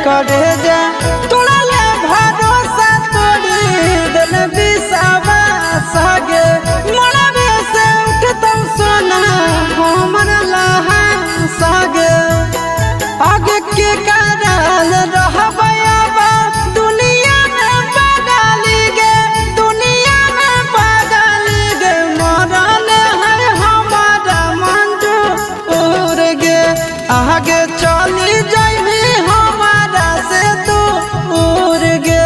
करे जा तोड़ा ले भरोसा तोड़ी दिल विश्वास गे मरबे से उठतौ सोना हमर लहा सागे आगे के कारण रहबै अब दुनिया में पागल गे दुनिया में पागल गे मरल है हमारा मंजूर गे आगे चली जाइबी हमारा से दूर गे।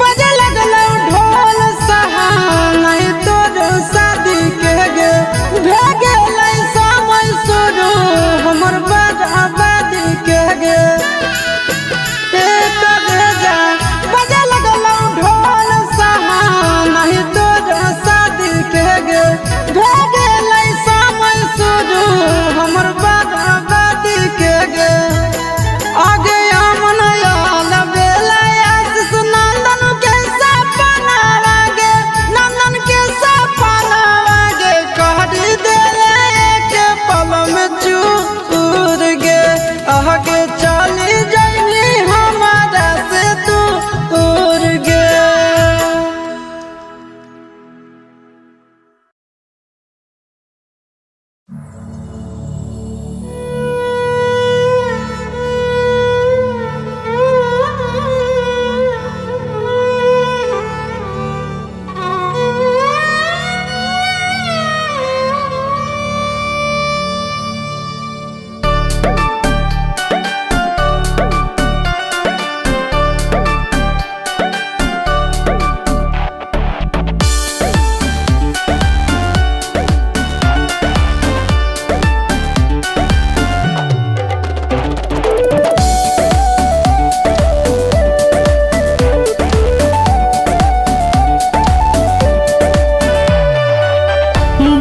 बजे लगलौ ढोल सहाय तोर शादी के गे भे गेलै समय शुरू हमर बर्बादी के गे बजे लगलौ ढोल सहाय तोर शादी के गे भे गेलै समय शुरू हमर बर्बादी के गे आगे अमन आल बेला आशीष नंदन के सपना गे नंदन के सपना गे कहरी देले एक पल में चूर गे आगे चली जाइली हमारा से दूर गे।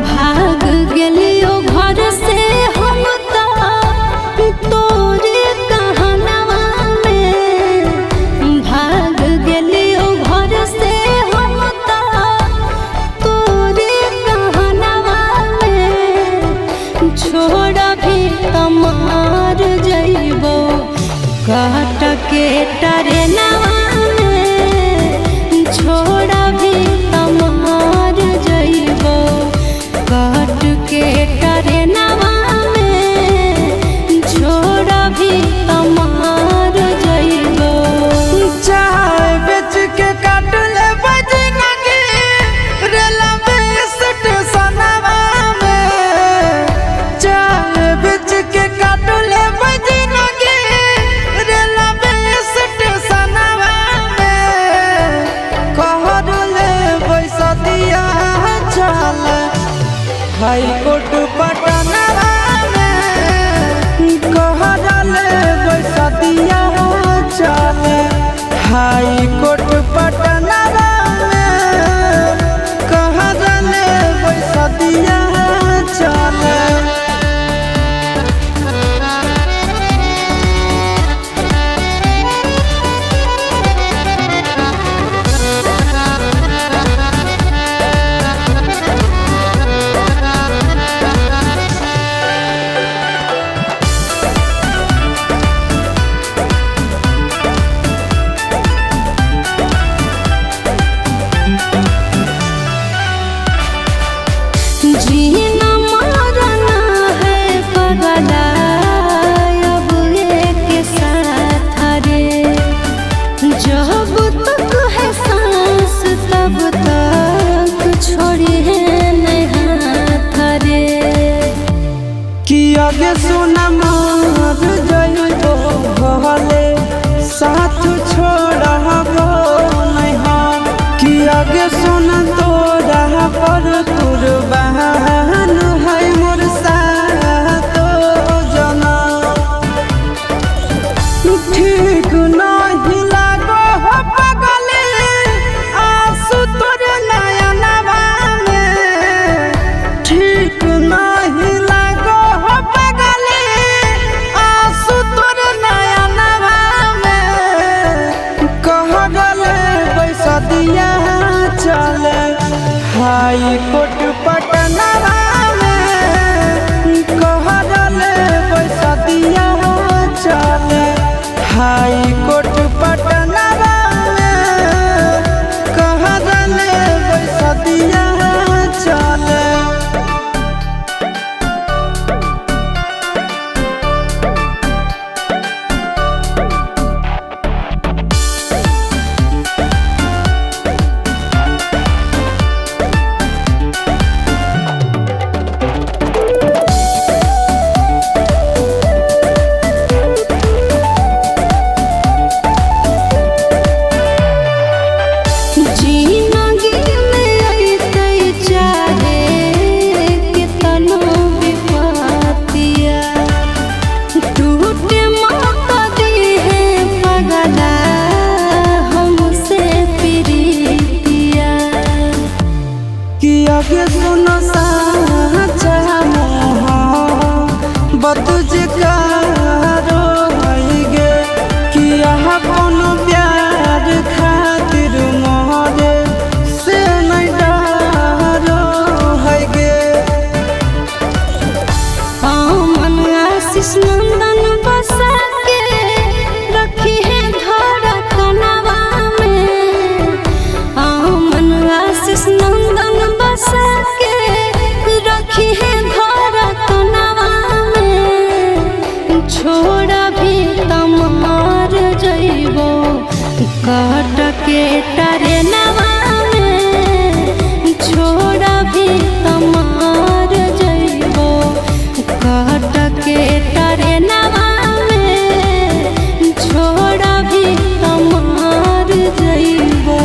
भाग गेलियो घर से हम तोरे कहनवा में भाग गेलियो घर से हम तोरे कहनवा में छोड़ भी तमार जइबो काट के टरेनवा में छोड़ भी तमार जइबो काट के टरेनवा में छोड़ भी तमार जइबो चाय बेच के काट ले बजनगी रेलवे स्टेशनवा में चाय बेच के काट ले बजनगी रेलवे स्टेशनवा में कहर ले पैसा दिया चल हाई कोर्ट पटनवा में कहर ले पैसा दिया चल हाई कोर्ट पटनवा में कहर ले पैसा दिया चल। जीना मरना है पगला अब एक साथ रे जब तक है सांस तब तक छोड़ी है नहीं हाथ रे कि आगे सोना मार जइबो भले साथ छोड़बो नहीं हम कि आगे सोना तोरा पर कुर्बान है मोर साथ जना ठीक नहीं लागो हो पगले आंसू तोर नयनवा में ठीक नहीं लागो हो पगले छोड़ा भी तमार जइबो काट के तारे नवा में छोड़ा भी तमार जइबो काट के तारे नवा में छोड़ा भी तमार जइबो।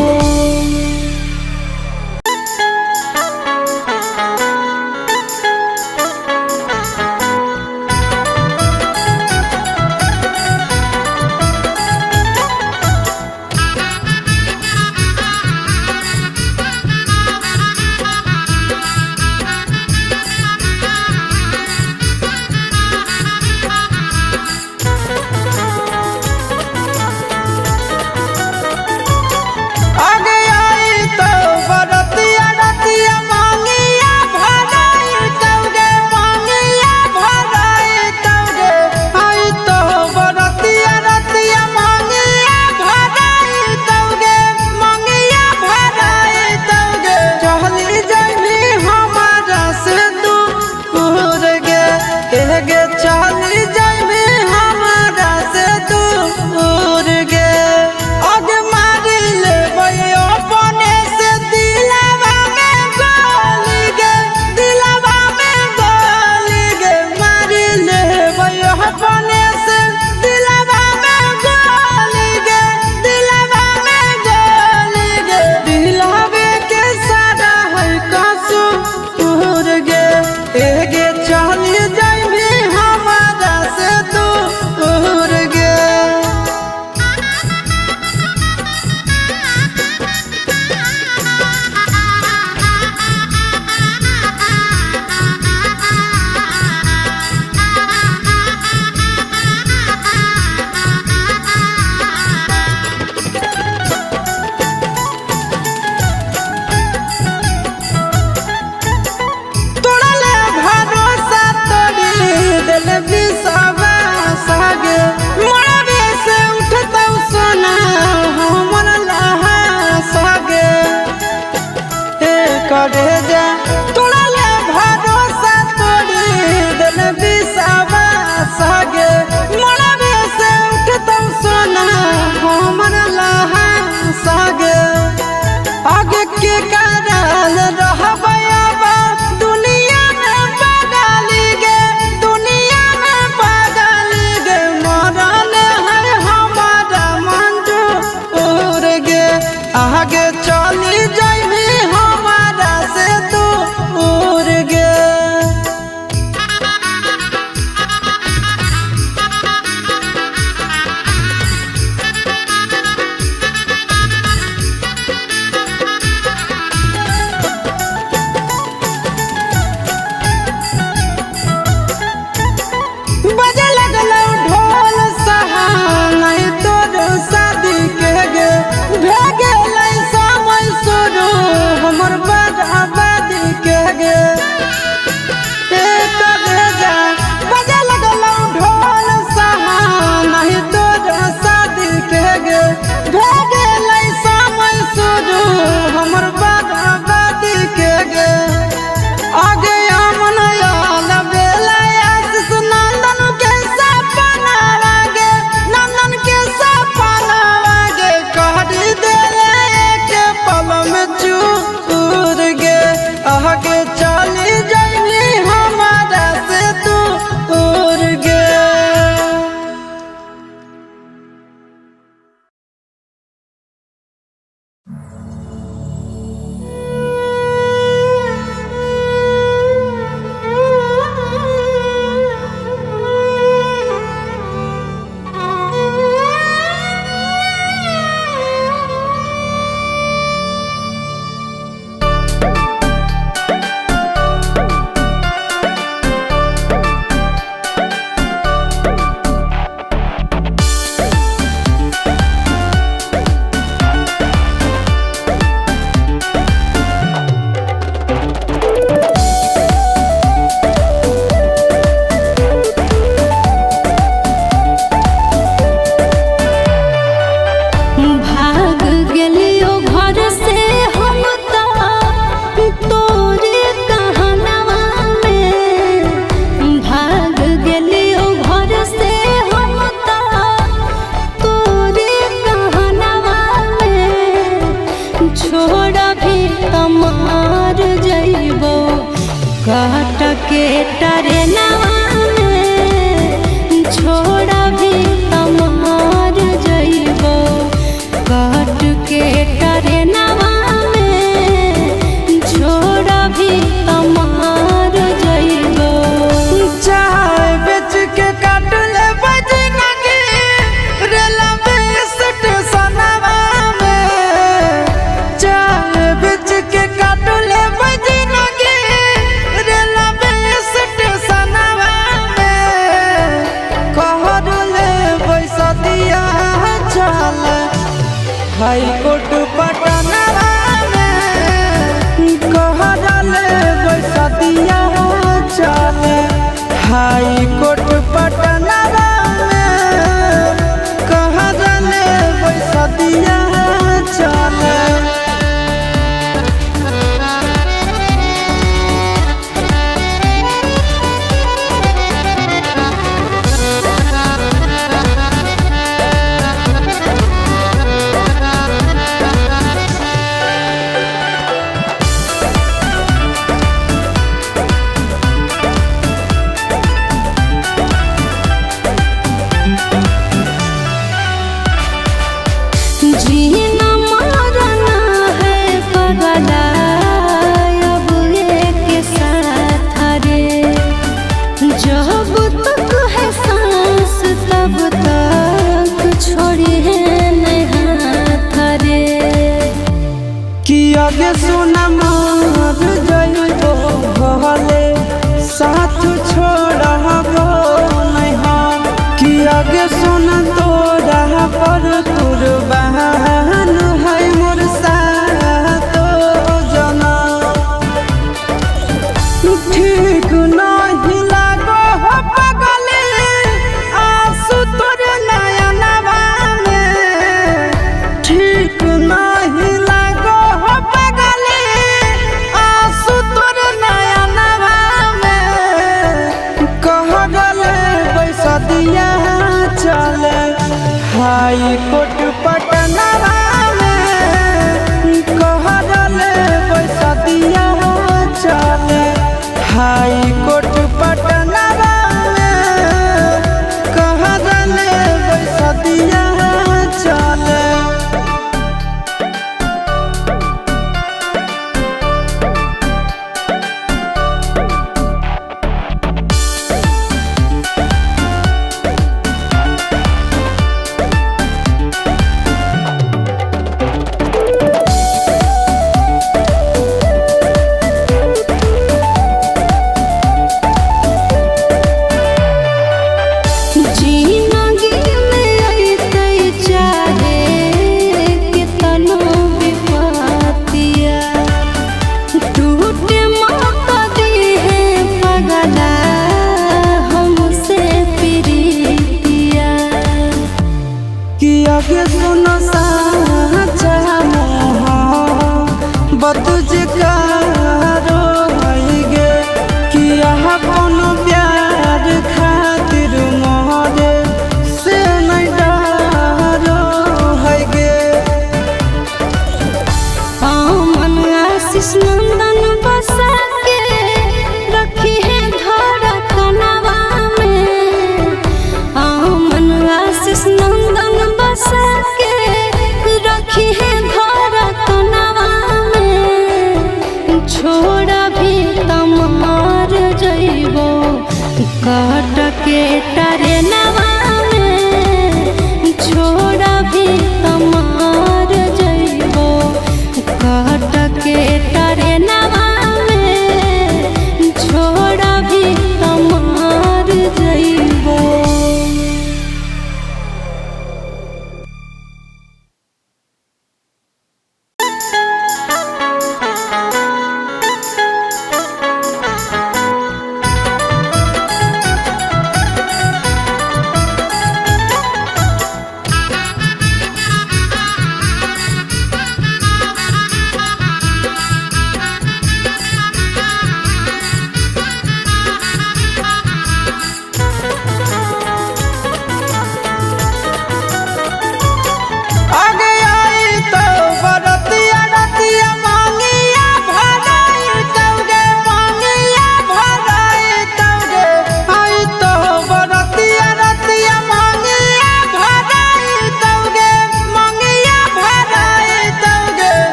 दे के टरेनवा में छोड़ा भी तमार जइबो काट के टरेनवा में छोड़ा भी तमार जइबो। चाय बेच के काट ले बजना के रेलवे स्टेशनवा में। चाय बेच के काट ले बजना के रेलवे स्टेशनवा में। कहर ले पैसा दिया चल हाई कोर्ट पटनवा में। कहर ले पैसा दिया चल हाई कोर्ट पटनवा में। कहर ले पैसा दिया चल। जीना मरना है पगला अब एक साथ रे। जब तक है सांस तब तक छोड़ी है नहीं हाथ रे। कि आगे सुना मार जइबो भले साथ छोड़बो नहीं हम। कि आगे सुना तोरा पर कुर्बान है मोर साथ जना। ठीक नहीं लागो हो पगले आंसू तोर नयनवा में। ठीक नहीं लागो हो पगले आंसू तोर नयनवा में। कहले पैसा दिया चल हाई कोर्ट पटनवा में। कहले पैसा दिया चल हाई कोर्ट पटनवा में। कहले पैसा दिया चल।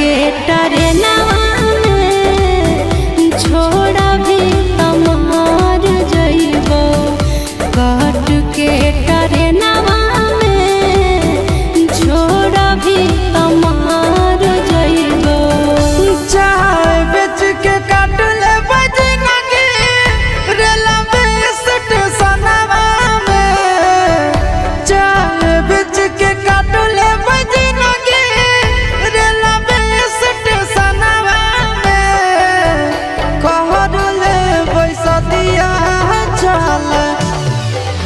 के टरेनवा में छोड़ा भी तमार जइबो काट के टरेनवा में छोड़ा भी तमार जइबो चाय बेच के काट ले बजनगी रेलवे स्टेशनवा में चाय बेच के काट ले बजनगी रेलवे स्टेशनवा में कहर ले पैसा दिया चल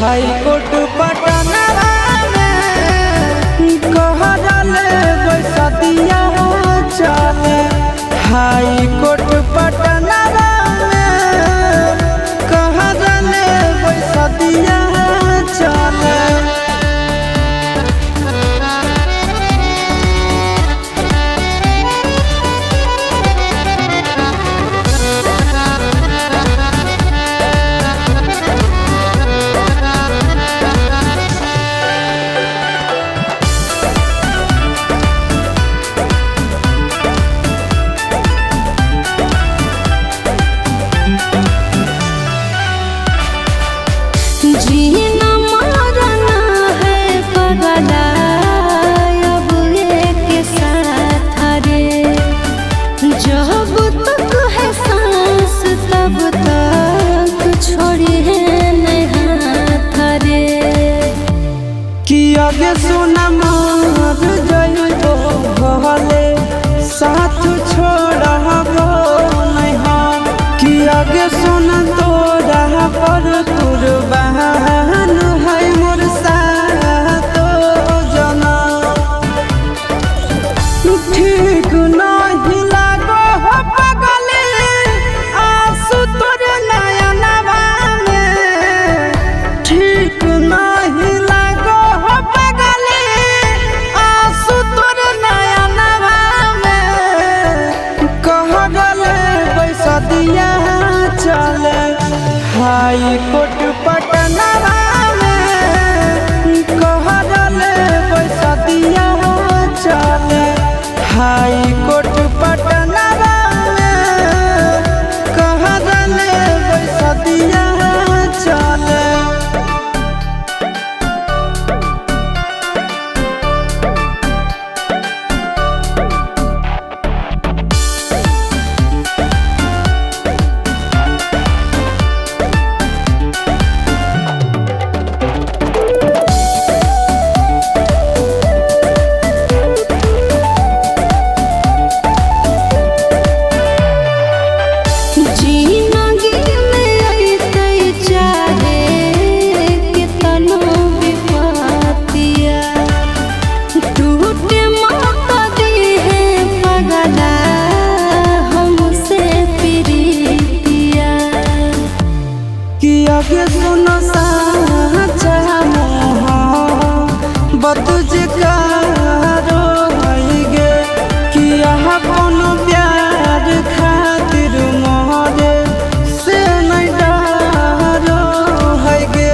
हाई कोर्ट पटनवा में कहर ले पैसा दिया चल हाई कोर्ट पटनवा में कहर ले पैसा दिया चल जीना मरना है पगला अब एक साथ रे जब तक है सांस तब तक छोड़ी है नहीं हाथ रे कि आगे सुना मार जइबो भले साथ छोड़बो नहीं हम कि आगे सुना तोरा पर कुर्बान है मोर सातो जना ठीक नहीं लागो हो पगले आंसू तोर नयनवा में ठीक नहीं लागो हो पगले आंसू तोर नयनवा में कह गले पैसा दिया चले हाई कोर्ट पटनवा में कह गले पैसा दिया चले हाई कोर्ट पटनवा में कह गले पैसा दिया चले जिंदगी में अइते चाहे कितनो विपतिया टूटे मौका दी है पगला हमसे प्रीतिया कि आगे सुनो साचा मोह बतुझ कारो गे कि यहाँ कोनो प्यार खातिर मोहरे से नहीं डरो है गे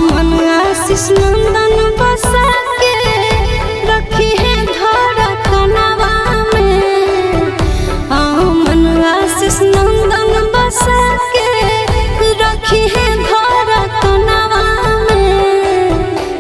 मन आशीष नंदन बसा के रखी है धड़कनवा में मन आशीष नंदन बसा के रखी है धड़कनवा में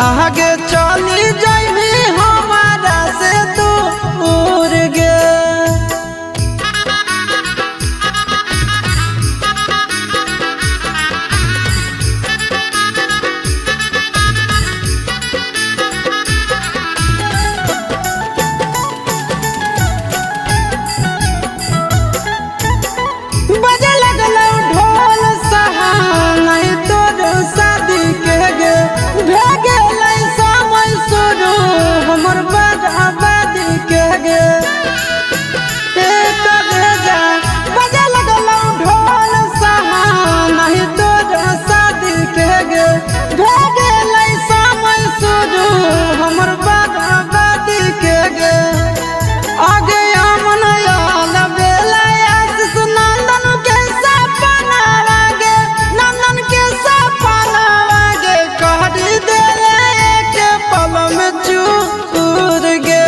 आगे चली जाइबी हमारा से दूर गे। बजे लगलो ढोल सहाय तोर शादी के गे भेगे समय शुरू हमर बर्बादी के गे। बजे लगलो ढोल सहाय तोर शादी के गे भेगे समय शुरू हमर बर्बादी के गे। आगे अमन याल बेला आशीष नंदन के सपना लागे नंदन के सपना लागे करी देले एक पल में चूर गे।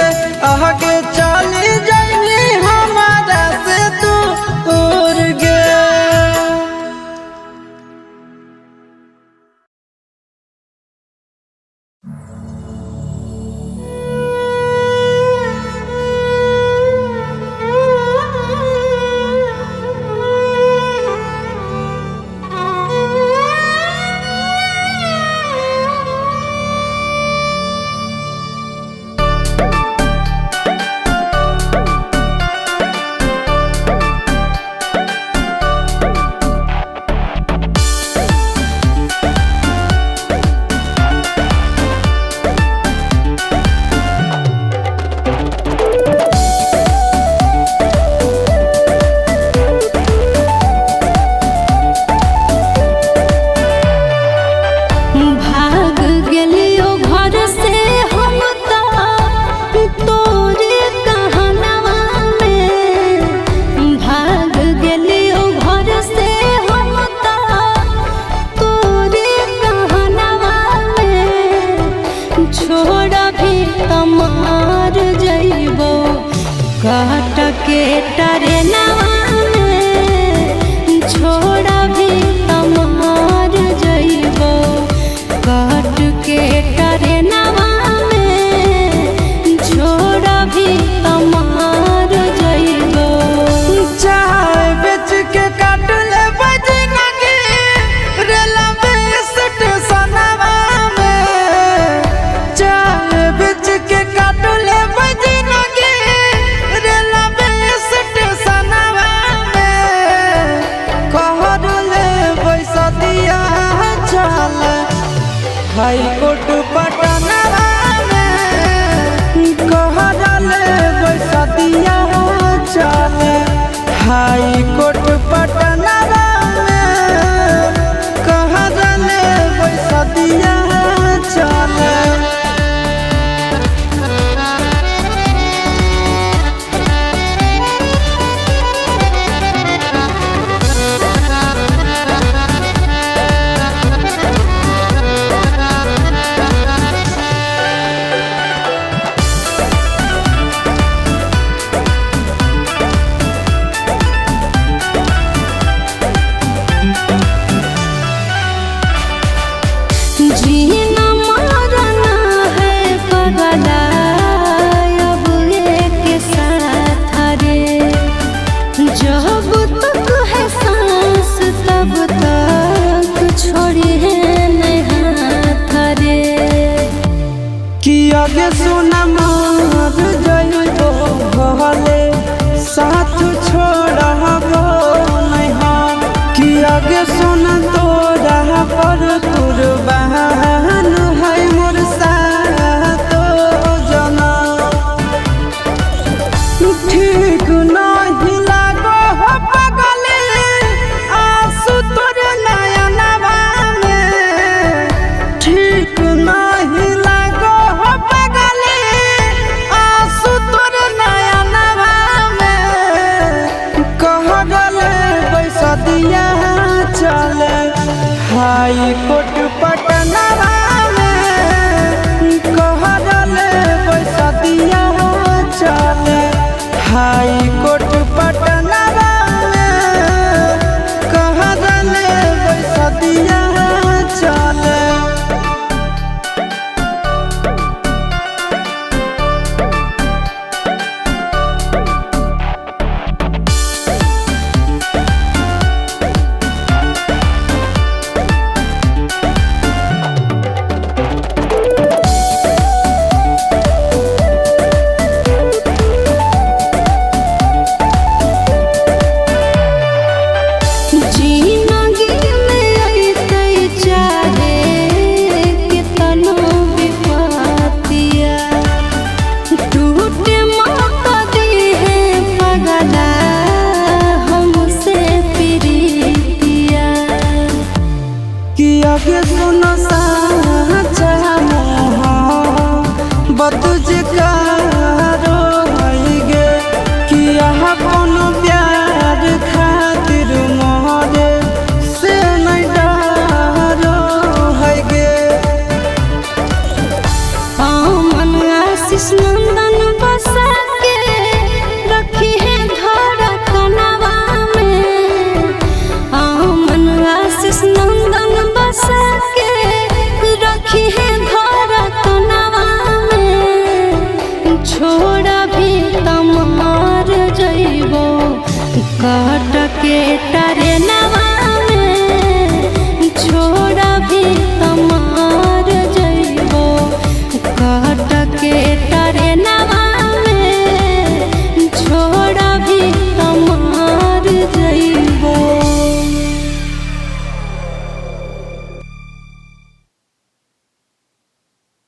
आगे चली जाइबी हमारा से दूर गे। भाग गेलियो घर से हम तोरे कहनवा में। भाग गेलियो घर से हम तोरे कहनवा में। छोड़ भी तमार जइबो काट के टरेनवा में। छोड़ भी तमार जइबो काट के टरेनवा में। छोड़ भी तमार जइबो चाय बेच के काट ले बजनगी रेलवे स्टेशनवा में। चाय बेच के काट ले बजनगी रेलवे स्टेशनवा में। कहर ले पैसा दिया चल हाई कोर्ट पटनवा में। कहर ले पैसा दिया चल हाई कोर्ट पटनवा में। कहर ले पैसा दिया चल। जीना मरना है पगला अब एक साथ रे। जब तक है सांस तब तक छोड़िए नहीं हाथ रे। कि आगे सोना मार जइबो भले साथ छोड़बो नहीं हम। कि आगे सोना तोरा पर कुर्बान